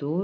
2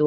2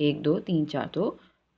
1 2 3 4،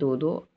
2 2